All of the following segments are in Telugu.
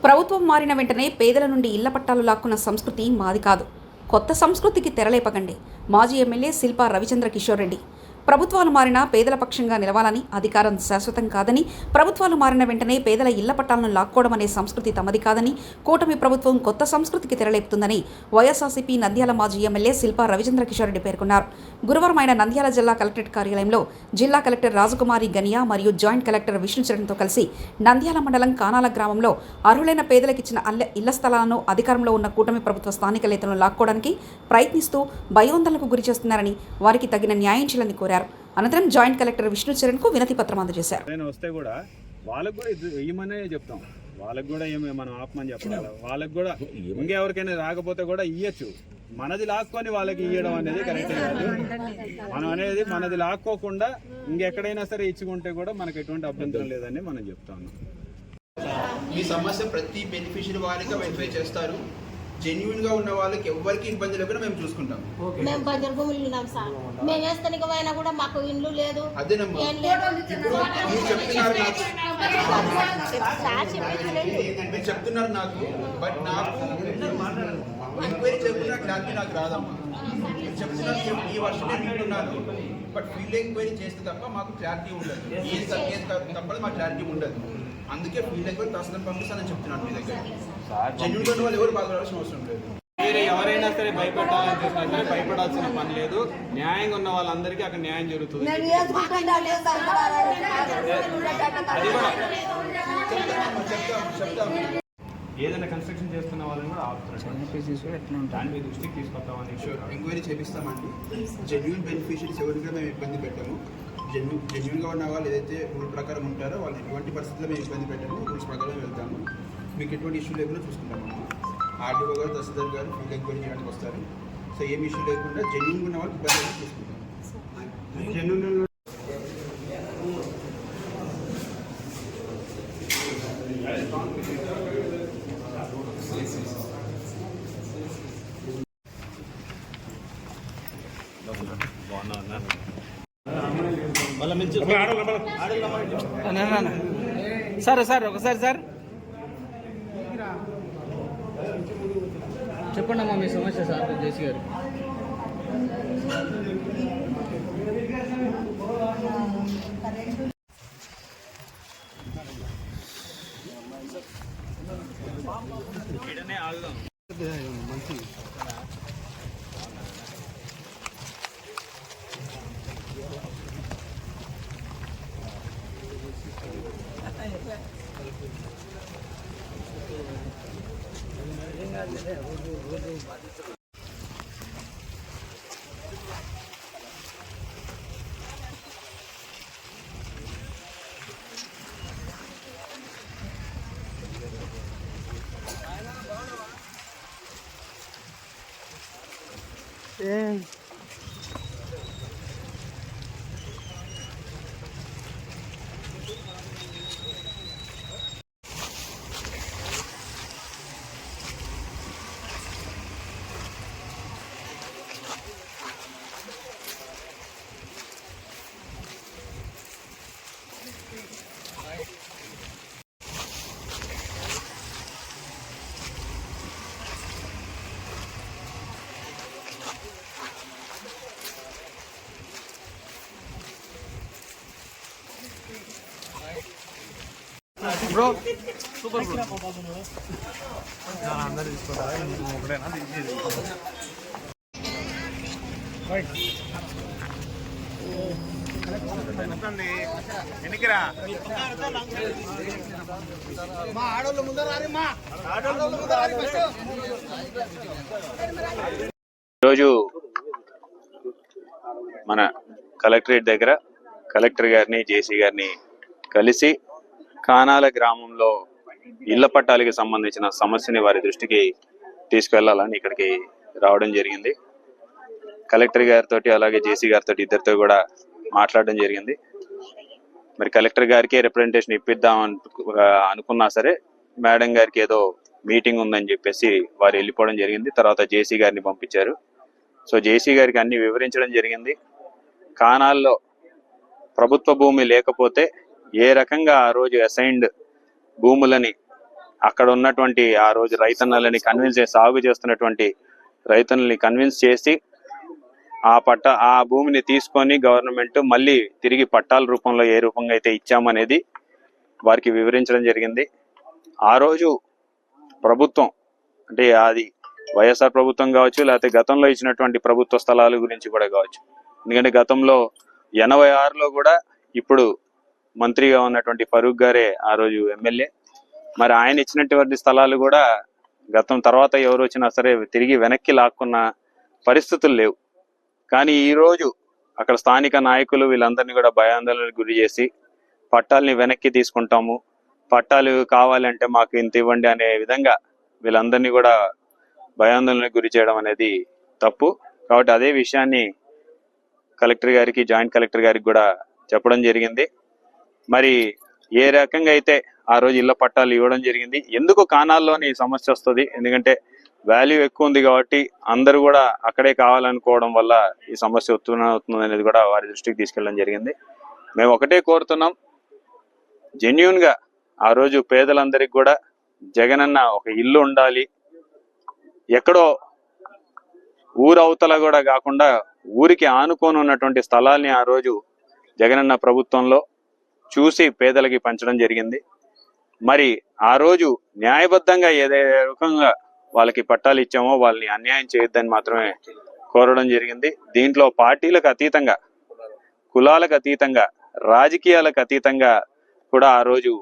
ప్రభుత్వం మారిన వెంటనే పేదల నుండి ఇళ్ల పట్టాలు లాక్కున్న సంస్కృతి మాది కాదు. కొత్త సంస్కృతికి తెరలేపకండి. మాజీ ఎమ్మెల్యే శిల్పా రవిచంద్ర కిషోర్ రెడ్డి. ప్రభుత్వాలు మారినా పేదల పక్షంగా నిలవాలని, అధికారం శాశ్వతం కాదని, ప్రభుత్వాలు మారిన వెంటనే పేదల ఇళ్ల పట్టాలను లాక్కోవడం అనే సంస్కృతి తమది కాదని, కూటమి ప్రభుత్వం కొత్త సంస్కృతికి తెరలేపుతుందని వైఎస్ఆర్సీపీ నంద్యాల మాజీ ఎమ్మెల్యే శిల్పా రవిచంద్ర కిషోర్ రెడ్డి పేర్కొన్నారు. గురువారం ఆయన నంద్యాల జిల్లా కలెక్టరేట్ కార్యాలయంలో జిల్లా కలెక్టర్ రాజకుమారి గనియా మరియు జాయింట్ కలెక్టర్ విష్ణుచరణ్తో కలిసి నంద్యాల మండలం కానాల గ్రామంలో అర్హులైన పేదలకిచ్చిన ఇళ్ల స్థలాలను అధికారంలో ఉన్న కూటమి ప్రభుత్వ స్థానిక నేతలను లాక్కోవడానికి ప్రయత్నిస్తూ భయోందనలకు గురి చేస్తున్నారని, వారికి తగిన న్యాయం చేయాలని కోరారు. అనంతరం జాయింట్ కలెక్టర్ విష్ణుచరణ్ కు వినతి పత్రం అందజేశారు. వస్తే కూడా వాళ్ళకు కూడా ఇవ్వమనే చెప్తాం. వాళ్ళకు కూడా ఏమి మనం ఆపమని చెప్పాలి. వాళ్ళకు కూడా ఇంకెవరికైనా రాకపోతే కూడా ఇవ్వచ్చు. మనది లాక్కొని వాళ్ళకి ఇవ్వడం అనేది కరెక్టే కాదు. మనం అనేది మనది లాక్కోకుండా ఇంకెక్కడైనా సరే ఇచ్చుకుంటే కూడా మనకు ఎటువంటి అభ్యంతరం లేదని మనం చెప్తాము. ఈ సమస్య ప్రతి బెనిఫిషియరీ వారికి వెరిఫై చేస్తారు. జెన్యున్ గా ఉన్న వాళ్ళకి ఎవరికి ఇబ్బంది లేకుండా మేము చూసుకుంటాం. మేము బంజర్ భూములు ఉన్నాం సార్. మేము వేస్తానికి పోయినా కూడా మాకు ఇల్లు లేదు. అదేనమ్మా చెప్తున్నారు నాకు, బట్ నాకు ఎంక్వైరీ చేయకుండా క్లారిటీ నాకు రాదమ్మా. చెప్తున్నారు ఈ వర్షం నేను వింటున్నాను, బట్ ఫీల్డ్ ఎంక్వైరీ చేస్తే తప్ప మాకు క్లారిటీ ఉండదు. ఏది తప్పదు మాకు క్లారిటీ ఉండదు. అందుకే ఫీల్డ్ ఎంక్వైరీ తహసీల్దార్ పంపిస్తానని చెప్తున్నాను. మీ దగ్గర జెన్యున్ గా వాళ్ళు ఎవరు బాధపడాల్సిన అవసరం లేదు. మీరు ఎవరైనా సరే భయపెట్టాలని చూసినా సరే భయపడాల్సిన పని లేదు. న్యాయంగా ఉన్న వాళ్ళందరికీ అక్కడ న్యాయం జరుగుతుంది. ఏదైనా కన్స్ట్రక్షన్ చేస్తున్న వాళ్ళని కూడా ఆపుతున్నారు. దాని మీద దృష్టికి తీసుకొస్తామని ఎంక్వైరీ చేపిస్తామండి. జెన్యున్ బెనిఫిషియరీస్ ఎవరికైనా మేము ఇబ్బంది పెట్టాము. జెన్యున్గా ఉన్న వాళ్ళు ఏదైతే రూల్ ప్రకారం ఉంటారో వాళ్ళు ఎటువంటి పరిస్థితుల్లో మేము ఇబ్బంది పెట్టాము. రూల్స్ ప్రకారం వెళ్తాము. మీకు ఎటువంటి ఇష్యూ లేకుండా చూసుకుంటాము. ఆర్డీఓ గారు, తహసీల్దార్ గారు ఫీల్డ్ ఎంక్వైరీ చేయడానికి వస్తారు. సో ఏం ఇష్యూ లేకుండా జెన్యున్గా ఉన్న వాళ్ళకి ఇబ్బంది చూసుకుంటాం. జెన్యున్ సార్ సార్ ఒకసారి సార్ చెప్పండి అమ్మా మీ సమస్య సార్ జేసీ గారు. మంచి బ్రో సూపర్ బ్రో. అందరూ తీసుకుంటారా? ఒకటేనా ఎన్నికరా మా ఆడోళ్ళు ముందర రారి. మా ఆడోళ్ళు ముందర రారి. ఈరోజు మన కలెక్టరేట్ దగ్గర కలెక్టర్ గారిని, జేసీ గారిని కలిసి కానాల గ్రామంలో ఇళ్ల పట్టాలకి సంబంధించిన సమస్యని వారి దృష్టికి తీసుకెళ్లాలని ఇక్కడికి రావడం జరిగింది. కలెక్టర్ గారితో అలాగే జేసీ గారితో ఇద్దరితో కూడా మాట్లాడడం జరిగింది. మరి కలెక్టర్ గారికి రిప్రజెంటేషన్ ఇప్పిద్దాం అనుకున్నా సరే మేడం గారికి ఏదో మీటింగ్ ఉందని చెప్పేసి వారు వెళ్ళిపోవడం జరిగింది. తర్వాత జేసీ గారిని పంపించారు. సో జేసీ గారికి అన్ని వివరించడం జరిగింది. కానాల్లో ప్రభుత్వ భూమి లేకపోతే ఏ రకంగా ఆ రోజు అసైన్డ్ భూములని అక్కడ ఉన్నటువంటి ఆ రోజు రైతన్నలని కన్విన్స్ చేసి, సాగు చేస్తున్నటువంటి రైతన్నల్ని కన్విన్స్ చేసి ఆ భూమిని తీసుకొని గవర్నమెంట్ మళ్ళీ తిరిగి పట్టాల రూపంలో ఏ రూపంగా అయితే ఇచ్చామనేది వారికి వివరించడం జరిగింది. ఆ రోజు ప్రభుత్వం అంటే అది వైఎస్ఆర్ ప్రభుత్వం కావచ్చు, లేకపోతే గతంలో ఇచ్చినటువంటి ప్రభుత్వ స్థలాల గురించి కూడా కావచ్చు. ఎందుకంటే గతంలో 86లో కూడా ఇప్పుడు మంత్రిగా ఉన్నటువంటి ఫరూక్ గారే ఆ రోజు ఎమ్మెల్యే. మరి ఆయన ఇచ్చినటువంటి స్థలాలు కూడా గతం తర్వాత ఎవరు వచ్చినా సరే తిరిగి వెనక్కి లాక్కున్న పరిస్థితులు లేవు. కానీ ఈ రోజు అక్కడ స్థానిక నాయకులు వీళ్ళందరినీ కూడా భయాందోళనకు గురి చేసి పట్టాలని వెనక్కి తీసుకుంటాము, పట్టాలు కావాలంటే మాకు ఇంత ఇవ్వండి అనే విధంగా వీళ్ళందరినీ కూడా భయాందోళనకు గురి చేయడం అనేది తప్పు. కాబట్టి అదే విషయాన్ని కలెక్టర్ గారికి, జాయింట్ కలెక్టర్ గారికి కూడా చెప్పడం జరిగింది. మరి ఏ రకంగా అయితే ఆ రోజు ఇళ్ల పట్టాలు ఇవ్వడం జరిగింది, ఎందుకు కానాల్లోని సమస్య వస్తుంది, ఎందుకంటే వాల్యూ ఎక్కువ ఉంది కాబట్టి అందరూ కూడా అక్కడే కావాలనుకోవడం వల్ల ఈ సమస్య అవుతుంది అనేది కూడా వారి దృష్టికి తీసుకెళ్ళడం జరిగింది. మేము ఒకటే కోరుతున్నాం, జెన్యూన్ గా ఆ రోజు పేదలందరికీ కూడా జగనన్న ఒక ఇల్లు ఉండాలి, ఎక్కడో ఊరవతల కూడా కాకుండా ఊరికి ఆనుకొని ఉన్నటువంటి స్థలాల్ని ఆ రోజు జగనన్న ప్రభుత్వంలో చూసి పేదలకి పంచడం జరిగింది. మరి ఆ రోజు న్యాయబద్ధంగా ఏదే రకంగా వాళ్ళకి పట్టాలు ఇచ్చామో వాళ్ళని అన్యాయం చేయొద్దని మాత్రమే కోరడం జరిగింది. దీంట్లో పార్టీలకు అతీతంగా, కులాలకు అతీతంగా, రాజకీయాలకు అతీతంగా కూడా ఆ రోజు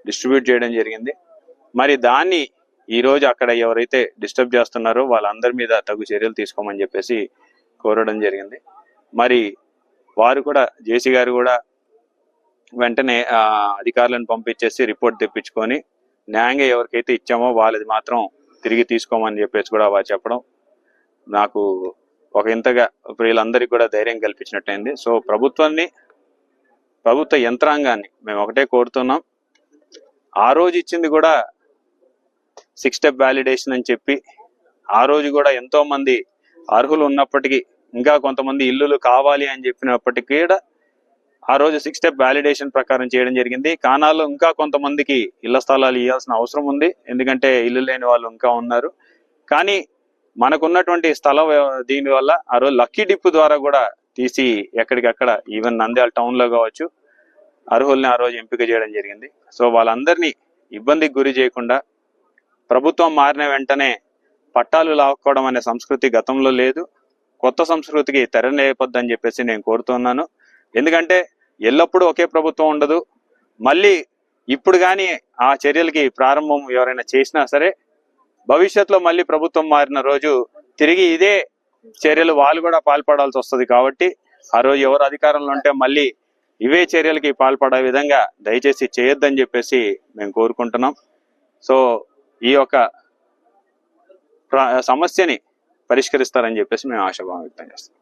డిస్ట్రిబ్యూట్ చేయడం జరిగింది. మరి దాన్ని ఈ రోజు అక్కడ ఎవరైతే డిస్టర్బ్ చేస్తున్నారో వాళ్ళందరి మీద తగు చర్యలు తీసుకోమని చెప్పేసి కోరడం జరిగింది. మరి వారు కూడా, జేసీ గారు కూడా వెంటనే అధికారులను పంపించేసి రిపోర్ట్ తెప్పించుకొని న్యాయంగా ఎవరికైతే ఇచ్చామో వాళ్ళది మాత్రం తిరిగి తీసుకోమని చెప్పేసి కూడా వారు చెప్పడం నాకు ఒక ఇంతగా వీళ్ళందరికీ కూడా ధైర్యం కల్పించినట్టయింది. సో ప్రభుత్వ యంత్రాంగాన్ని మేము ఒకటే కోరుతున్నాం, ఆ రోజు ఇచ్చింది కూడా 6 స్టెప్ వ్యాలిడేషన్ అని చెప్పి ఆ రోజు కూడా ఎంతో మంది అర్హులు ఉన్నప్పటికీ, ఇంకా కొంతమంది ఇల్లులు కావాలి అని చెప్పినప్పటికీ కూడా ఆ రోజు 6 స్టెప్ వ్యాలిడేషన్ ప్రకారం చేయడం జరిగింది. కానాల్లో ఇంకా కొంతమందికి ఇళ్ల స్థలాలు ఇవ్వాల్సిన అవసరం ఉంది, ఎందుకంటే ఇల్లు లేని వాళ్ళు ఇంకా ఉన్నారు. కానీ మనకున్నటువంటి స్థలం దీనివల్ల ఆ రోజు లక్కీ డిప్ ద్వారా కూడా తీసి ఎక్కడికక్కడ ఈవెన్ నంద్యాల టౌన్ లో కావచ్చు అర్హుల్ని ఆ రోజు ఎంపిక చేయడం జరిగింది. సో వాళ్ళందరినీ ఇబ్బందికి గురి చేయకుండా ప్రభుత్వం మారిన వెంటనే పట్టాలు లాక్కోవడం అనే సంస్కృతి గతంలో లేదు, కొత్త సంస్కృతికి తెరలేపొద్దని చెప్పేసి నేను కోరుతున్నాను. ఎందుకంటే ఎల్లప్పుడూ ఒకే ప్రభుత్వం ఉండదు. మళ్ళీ ఇప్పుడు కానీ ఆ చర్యలకి ప్రారంభం ఎవరైనా చేసినా సరే భవిష్యత్తులో మళ్ళీ ప్రభుత్వం మారిన రోజు తిరిగి ఇదే చర్యలు వాళ్ళు కూడా పాల్పడాల్సి వస్తుంది. కాబట్టి ఆ రోజు ఎవరు అధికారంలో ఉంటే మళ్ళీ ఇవే చర్యలకి పాల్పడే విధంగా దయచేసి చేయొద్దని చెప్పేసి మేము కోరుకుంటున్నాం. సో ఈ యొక్క సమస్యని పరిష్కరిస్తారని చెప్పేసి మేము ఆశాభావం వ్యక్తం చేస్తాం.